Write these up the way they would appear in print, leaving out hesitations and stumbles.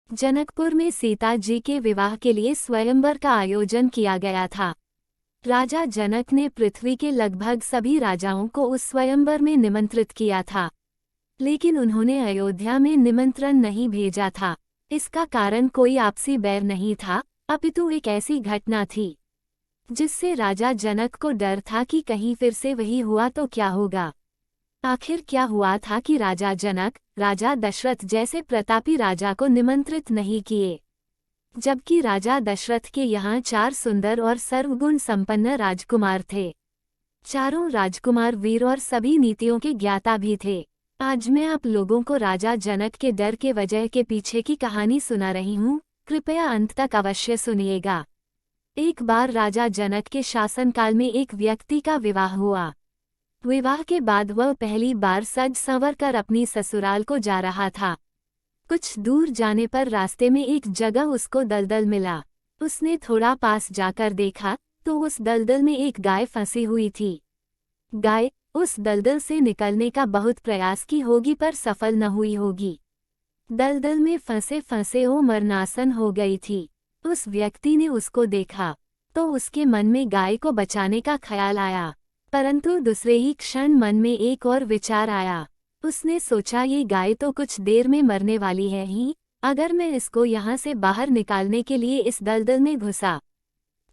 जनकपुर में सीता जी के विवाह के लिए स्वयंवर का आयोजन किया गया था। राजा जनक ने पृथ्वी के लगभग सभी राजाओं को उस स्वयंवर में निमंत्रित किया था, लेकिन उन्होंने अयोध्या में निमंत्रण नहीं भेजा था। इसका कारण कोई आपसी बैर नहीं था, अपितु एक ऐसी घटना थी जिससे राजा जनक को डर था कि कहीं फिर से वही हुआ तो क्या होगा। आखिर क्या हुआ था कि राजा जनक राजा दशरथ जैसे प्रतापी राजा को निमंत्रित नहीं किए, जबकि राजा दशरथ के यहाँ 4 सुंदर और सर्वगुण संपन्न राजकुमार थे। चारों राजकुमार वीर और सभी नीतियों के ज्ञाता भी थे। आज मैं आप लोगों को राजा जनक के डर के वजह के पीछे की कहानी सुना रही हूँ, कृपया अंत तक अवश्य सुनिएगा। एक बार राजा जनक के शासनकाल में एक व्यक्ति का विवाह हुआ। विवाह के बाद वह पहली बार सज संवर कर अपनी ससुराल को जा रहा था। कुछ दूर जाने पर रास्ते में एक जगह उसको दलदल मिला। उसने थोड़ा पास जाकर देखा तो उस दलदल में एक गाय फंसी हुई थी। गाय उस दलदल से निकलने का बहुत प्रयास की होगी पर सफल न हुई होगी। दलदल में फंसे फंसे वो मरणासन हो गई थी। उस व्यक्ति ने उसको देखा तो उसके मन में गाय को बचाने का ख्याल आया, परंतु दूसरे ही क्षण मन में एक और विचार आया। उसने सोचा ये गाय तो कुछ देर में मरने वाली है ही, अगर मैं इसको यहाँ से बाहर निकालने के लिए इस दलदल में घुसा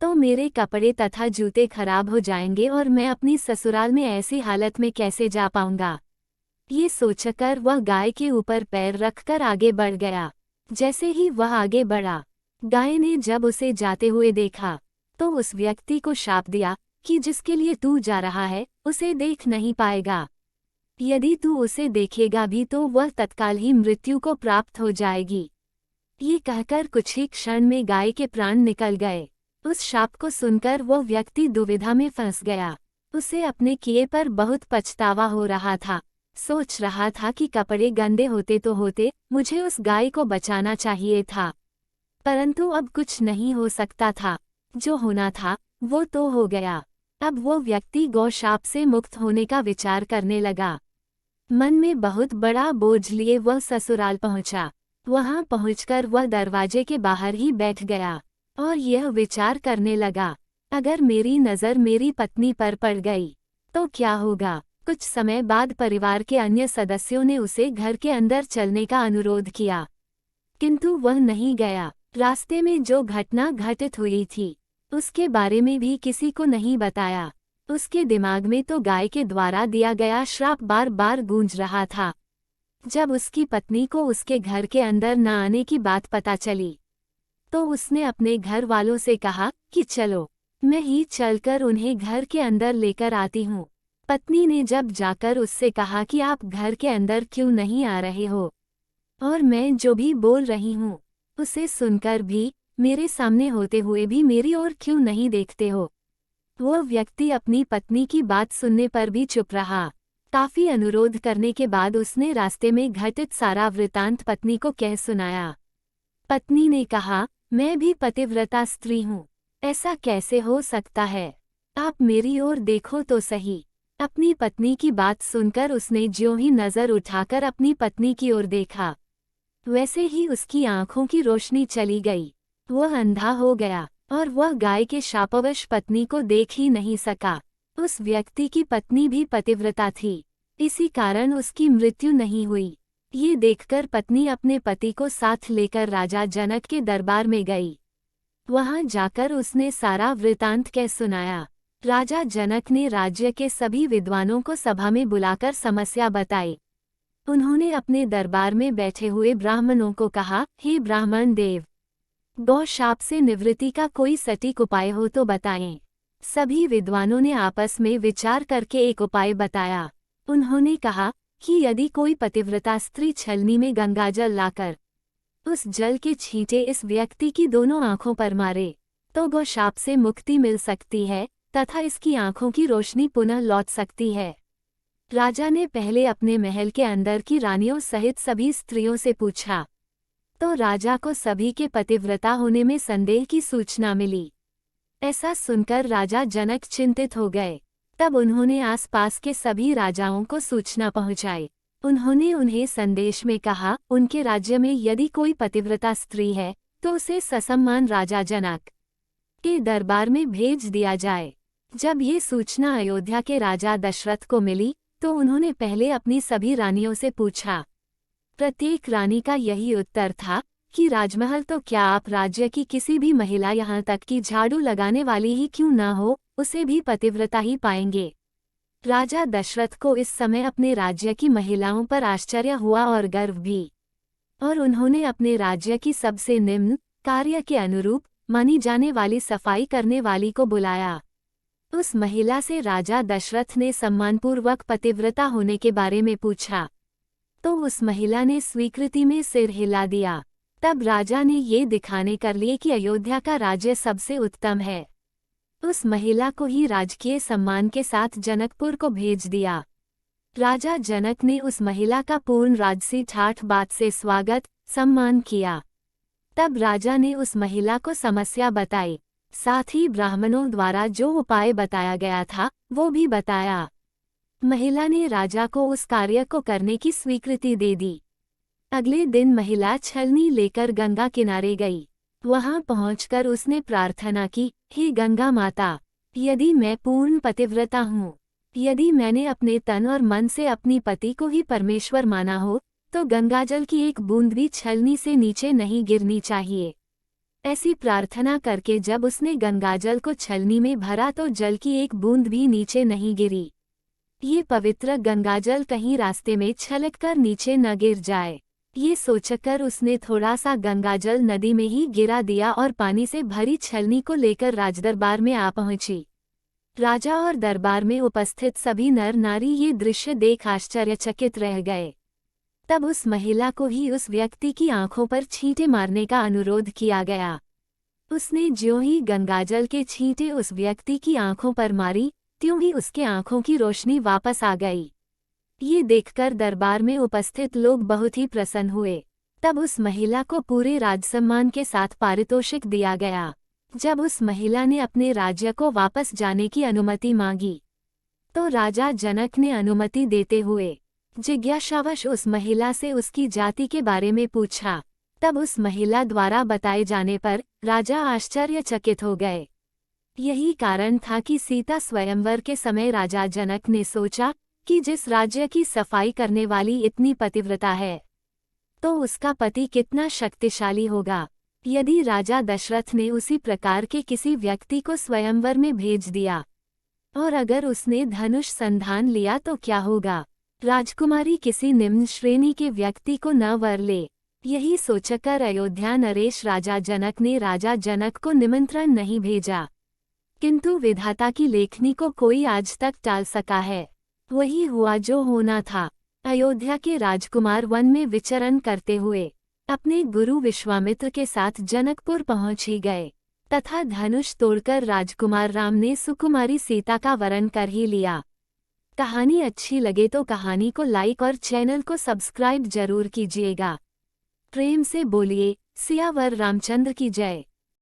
तो मेरे कपड़े तथा जूते खराब हो जाएंगे और मैं अपनी ससुराल में ऐसी हालत में कैसे जा पाऊंगा। ये सोचकर वह गाय के ऊपर पैर रखकर आगे बढ़ गया। जैसे ही वह आगे बढ़ा, गाय ने जब उसे जाते हुए देखा तो उस व्यक्ति को शाप दिया कि जिसके लिए तू जा रहा है उसे देख नहीं पाएगा। यदि तू उसे देखेगा भी तो वह तत्काल ही मृत्यु को प्राप्त हो जाएगी। ये कहकर कुछ ही क्षण में गाय के प्राण निकल गए। उस शाप को सुनकर वह व्यक्ति दुविधा में फंस गया। उसे अपने किए पर बहुत पछतावा हो रहा था। सोच रहा था कि कपड़े गंदे होते तो होते, मुझे उस गाय को बचाना चाहिए था, परंतु अब कुछ नहीं हो सकता था। जो होना था वो तो हो गया। अब वो व्यक्ति गौशाप से मुक्त होने का विचार करने लगा। मन में बहुत बड़ा बोझ लिए वह ससुराल पहुंचा। वहां पहुंचकर वह दरवाजे के बाहर ही बैठ गया और यह विचार करने लगा, अगर मेरी नज़र मेरी पत्नी पर पड़ गई तो क्या होगा। कुछ समय बाद परिवार के अन्य सदस्यों ने उसे घर के अंदर चलने का अनुरोध किया, किंतु वह नहीं गया। रास्ते में जो घटना घटित हुई थी उसके बारे में भी किसी को नहीं बताया। उसके दिमाग में तो गाय के द्वारा दिया गया श्राप बार बार गूंज रहा था। जब उसकी पत्नी को उसके घर के अंदर न आने की बात पता चली तो उसने अपने घर वालों से कहा कि चलो मैं ही चलकर उन्हें घर के अंदर लेकर आती हूँ। पत्नी ने जब जाकर उससे कहा कि आप घर के अंदर क्यों नहीं आ रहे हो और मैं जो भी बोल रही हूँ उसे सुनकर भी मेरे सामने होते हुए भी मेरी ओर क्यों नहीं देखते हो। वह व्यक्ति अपनी पत्नी की बात सुनने पर भी चुप रहा। काफी अनुरोध करने के बाद उसने रास्ते में घटित सारा वृतांत पत्नी को कह सुनाया। पत्नी ने कहा, मैं भी पतिव्रता स्त्री हूँ, ऐसा कैसे हो सकता है, आप मेरी ओर देखो तो सही। अपनी पत्नी की बात सुनकर उसने ज्यों ही नजर उठाकर अपनी पत्नी की ओर देखा, वैसे ही उसकी आंखों की रोशनी चली गई। वह अंधा हो गया और वह गाय के शापवश पत्नी को देख ही नहीं सका। उस व्यक्ति की पत्नी भी पतिव्रता थी, इसी कारण उसकी मृत्यु नहीं हुई। ये देखकर पत्नी अपने पति को साथ लेकर राजा जनक के दरबार में गई। वहां जाकर उसने सारा वृतांत कह सुनाया। राजा जनक ने राज्य के सभी विद्वानों को सभा में बुलाकर समस्या बताई। उन्होंने अपने दरबार में बैठे हुए ब्राह्मणों को कहा, हे ब्राह्मण देव, गौ शाप से निवृत्ति का कोई सटीक उपाय हो तो बताएं। सभी विद्वानों ने आपस में विचार करके एक उपाय बताया। उन्होंने कहा कि यदि कोई पतिव्रता स्त्री छलनी में गंगाजल लाकर उस जल के छींटे इस व्यक्ति की दोनों आंखों पर मारे तो गौ शाप से मुक्ति मिल सकती है तथा इसकी आंखों की रोशनी पुनः लौट सकती है। राजा ने पहले अपने महल के अंदर की रानियों सहित सभी स्त्रियों से पूछा तो राजा को सभी के पतिव्रता होने में संदेह की सूचना मिली। ऐसा सुनकर राजा जनक चिंतित हो गए। तब उन्होंने आसपास के सभी राजाओं को सूचना पहुंचाई। उन्होंने उन्हें संदेश में कहा, उनके राज्य में यदि कोई पतिव्रता स्त्री है तो उसे ससम्मान राजा जनक के दरबार में भेज दिया जाए। जब ये सूचना अयोध्या के राजा दशरथ को मिली तो उन्होंने पहले अपनी सभी रानियों से पूछा। प्रत्येक रानी का यही उत्तर था कि राजमहल तो क्या, आप राज्य की किसी भी महिला, यहाँ तक कि झाड़ू लगाने वाली ही क्यों न हो, उसे भी पतिव्रता ही पाएंगे। राजा दशरथ को इस समय अपने राज्य की महिलाओं पर आश्चर्य हुआ और गर्व भी, और उन्होंने अपने राज्य की सबसे निम्न कार्य के अनुरूप मानी जाने वाली सफाई करने वाली को बुलाया। उस महिला से राजा दशरथ ने सम्मानपूर्वक पतिव्रता होने के बारे में पूछा तो उस महिला ने स्वीकृति में सिर हिला दिया। तब राजा ने ये दिखाने कर लिए कि अयोध्या का राज्य सबसे उत्तम है। उस महिला को ही राजकीय सम्मान के साथ जनकपुर को भेज दिया। राजा जनक ने उस महिला का पूर्ण राजसी ठाठ बात से स्वागत सम्मान किया। तब राजा ने उस महिला को समस्या बताई, साथ ही ब्राह्मणों द्वारा जो उपाय बताया गया था वो भी बताया। महिला ने राजा को उस कार्य को करने की स्वीकृति दे दी। अगले दिन महिला छलनी लेकर गंगा किनारे गई। वहां पहुंचकर उसने प्रार्थना की, हे गंगा माता, यदि मैं पूर्ण पतिव्रता हूँ, यदि मैंने अपने तन और मन से अपनी पति को ही परमेश्वर माना हो, तो गंगाजल की एक बूंद भी छलनी से नीचे नहीं गिरनी चाहिए। ऐसी प्रार्थना करके जब उसने गंगाजल को छलनी में भरा तो जल की एक बूंद भी नीचे नहीं गिरी। ये पवित्र गंगाजल कहीं रास्ते में छलककर नीचे न गिर जाए, ये सोचकर उसने थोड़ा सा गंगाजल नदी में ही गिरा दिया और पानी से भरी छलनी को लेकर राजदरबार में आ पहुंची। राजा और दरबार में उपस्थित सभी नर नारी ये दृश्य देख आश्चर्यचकित रह गए। तब उस महिला को ही उस व्यक्ति की आंखों पर छींटे मारने का अनुरोध किया गया। उसने ज्यों ही गंगाजल के छींटे उस व्यक्ति की आंखों पर मारी, त्यों ही उसके आंखों की रोशनी वापस आ गई। ये देखकर दरबार में उपस्थित लोग बहुत ही प्रसन्न हुए। तब उस महिला को पूरे राजसम्मान के साथ पारितोषिक दिया गया। जब उस महिला ने अपने राज्य को वापस जाने की अनुमति मांगी तो राजा जनक ने अनुमति देते हुए जिज्ञासावश उस महिला से उसकी जाति के बारे में पूछा। तब उस महिला द्वारा बताए जाने पर राजा आश्चर्यचकित हो गए। यही कारण था कि सीता स्वयंवर के समय राजा जनक ने सोचा कि जिस राज्य की सफाई करने वाली इतनी पतिव्रता है तो उसका पति कितना शक्तिशाली होगा। यदि राजा दशरथ ने उसी प्रकार के किसी व्यक्ति को स्वयंवर में भेज दिया और अगर उसने धनुष संधान लिया तो क्या होगा। राजकुमारी किसी निम्न श्रेणी के व्यक्ति को न वर ले। यही सोचकर अयोध्या नरेश राजा जनक ने राजा जनक को निमंत्रण नहीं भेजा, किंतु विधाता की लेखनी को कोई आज तक टाल सका है। वही हुआ जो होना था। अयोध्या के राजकुमार वन में विचरण करते हुए अपने गुरु विश्वामित्र के साथ जनकपुर पहुंच ही गए तथा धनुष तोड़कर राजकुमार राम ने सुकुमारी सीता का वरण कर ही लिया। कहानी अच्छी लगे तो कहानी को लाइक और चैनल को सब्सक्राइब जरूर कीजिएगा। प्रेम से बोलिए सियावर रामचंद्र की जय।